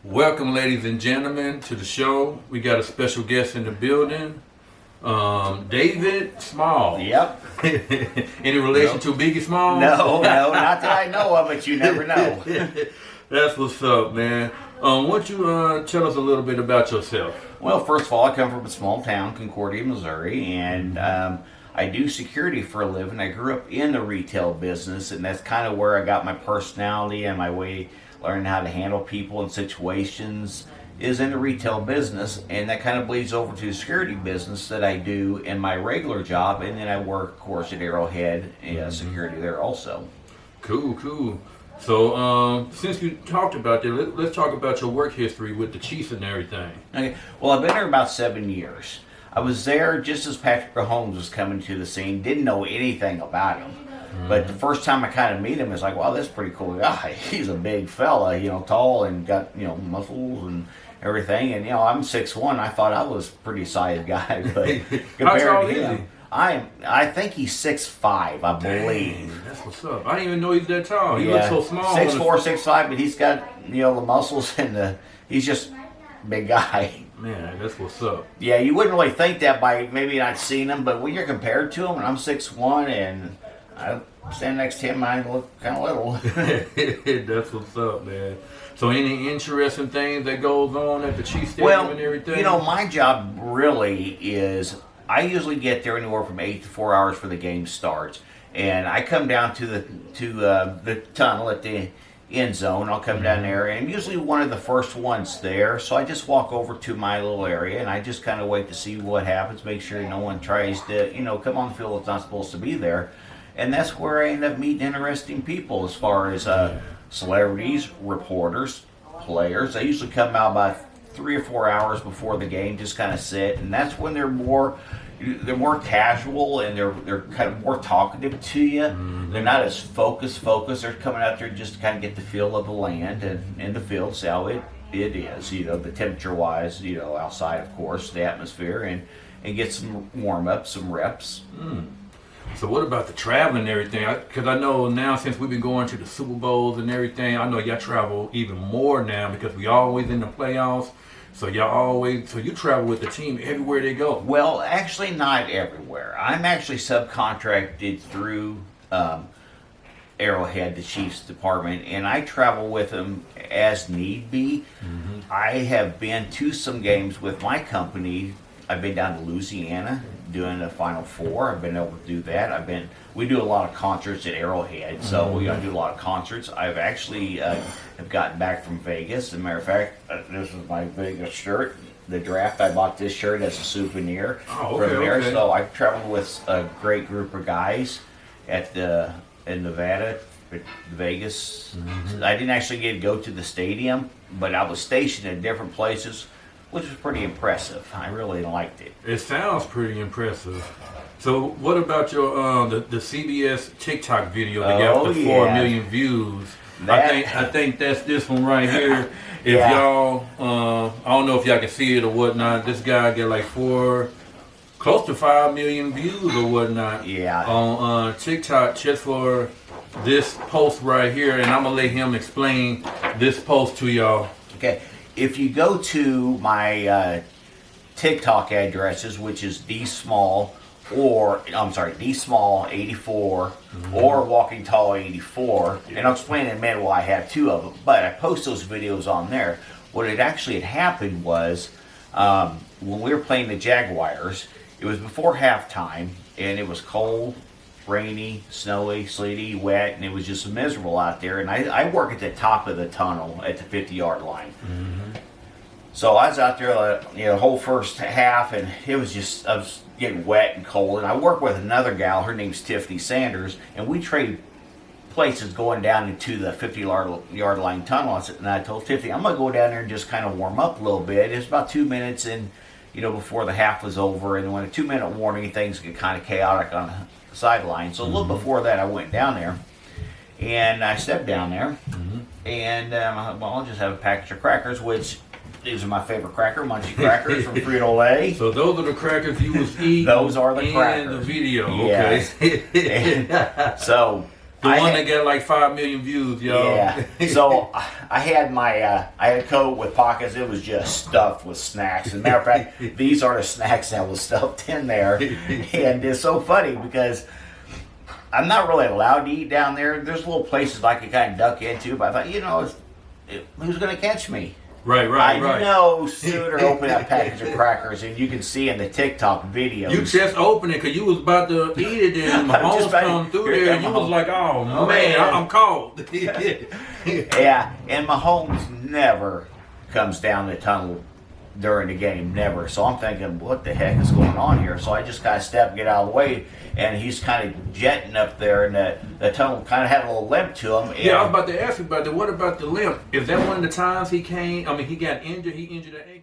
Welcome, ladies and gentlemen, to the show. We got a special guest in the building, David Small. Yep. Any relation to Biggie Small? No, not that I know of, but you never know. That's what's up, man. Why don't you tell us a little bit about yourself? Well, first of all, I come from a small town, Concordia, Missouri, and I do security for a living. I grew up in the retail business, and that's kind of where I got my personality and my way learning how to handle people and situations is in the retail business, and that kind of bleeds over to the security business that I do in my regular job, and then I work, of course, at Arrowhead, security there also. Cool. So, since you talked about that, let's talk about your work history with the Chiefs and everything. Okay. Well, I've been there about 7 years. I was there just as Patrick Mahomes was coming to the scene. Didn't know anything about him. But the first time I kind of meet him, it's like, wow, this is a pretty cool guy. He's a big fella, tall and got, muscles and everything. And, I'm 6'1". I thought I was a pretty sized guy. But How tall compared to him, I think he's 6'5", I believe. Dang, that's what's up. I didn't even know he's that tall. He Yeah, looks so small. 6'4", 6'5", but he's got, the muscles and he's just a big guy. Man, that's what's up. Yeah, you wouldn't really think that by maybe not seeing him, but when you're compared to him, and I'm 6'1", and I stand next to him, I look kind of little. That's what's up, man. So any interesting things that goes on at the Chiefs Stadium and everything? My job really is, I usually get there anywhere from 8 to 4 hours for the game starts. And I come down to the tunnel at the end zone. I'll come down there, and I'm usually one of the first ones there. So I just walk over to my little area, and I just kind of wait to see what happens, make sure no one tries to, come on the field that's not supposed to be there. And that's where I end up meeting interesting people as far as celebrities, reporters, players. I usually come out about 3 or 4 hours before the game, just kind of sit, and that's when they're more casual, and they're kind of more talkative to you. They're not as focused. They're coming out there just to kind of get the feel of the land and in the field, see how it is, the temperature wise, outside, of course, the atmosphere, and get some warm up, some reps. So what about the traveling and everything? Because I know now, since we've been going to the Super Bowls and everything, I know y'all travel even more now because we always in the playoffs. So you travel with the team everywhere they go. Well, actually not everywhere. I'm actually subcontracted through Arrowhead, the Chiefs department, and I travel with them as need be. I have been to some games with my company. I've been down to Louisiana doing the Final Four. I've been able to do that. We do a lot of concerts at Arrowhead, so we do a lot of concerts. I've actually have gotten back from Vegas. As a matter of fact, this is my Vegas shirt. The draft, I bought this shirt as a souvenir from there. Okay. So I've traveled with a great group of guys in Nevada, Vegas. I didn't actually get to go to the stadium, but I was stationed at different places, which was pretty impressive. I really liked it. It sounds pretty impressive. So what about your the CBS TikTok video that got the 4 million views? I think that's this one right here. If y'all, I don't know if y'all can see it or whatnot. This guy got like close to 5 million views or whatnot. Yeah. On TikTok just for this post right here, and I'm gonna let him explain this post to y'all. Okay. If you go to my TikTok addresses, which is dsmall 84 or Walking Tall 84, and I'll explain in a minute why I have two of them, but I post those videos on there. What had actually happened was when we were playing the Jaguars, it was before halftime, and it was cold, rainy, snowy, sleety, wet, and it was just miserable out there. And I work at the top of the tunnel at the 50-yard line. So I was out there the whole first half, and I was getting wet and cold. And I work with another gal, her name's Tiffany Sanders, and we trade places going down into the 50-yard line tunnel. And I told Tiffany, I'm going to go down there and just kind of warm up a little bit. It's about 2 minutes in, before the half was over. And when a 2-minute warning, things get kind of chaotic on the sideline. So a little before that, I went down there, and I stepped down there, and I thought, I'll just have a package of crackers, which these are my favorite cracker, Munchie Crackers from Frito-Lay. So those are the crackers you was eating. Those are the crackers in the video. Yes. Okay. So The one that got like 5 million views, y'all. Yeah. So I had I had a coat with pockets. It was just stuffed with snacks. As a matter of fact, these are the snacks that was stuffed in there. And it's so funny because I'm not really allowed to eat down there. There's little places I could kind of duck into, but I thought, who's going to catch me? Right. I know sooner open that package of crackers, and you can see in the TikTok videos. You just opened it because you was about to eat it, and Mahomes come through there, and you was like, "Oh man, I'm cold." Yeah, and Mahomes never comes down the tunnel during the game, never. So I'm thinking, what the heck is going on here? So I just kind of step and get out of the way, and he's kind of jetting up there, and the tunnel kind of had a little limp to him. Yeah, I was about to ask you about that. What about the limp? Is that one of the times he came? I mean, he got injured. He injured an ankle.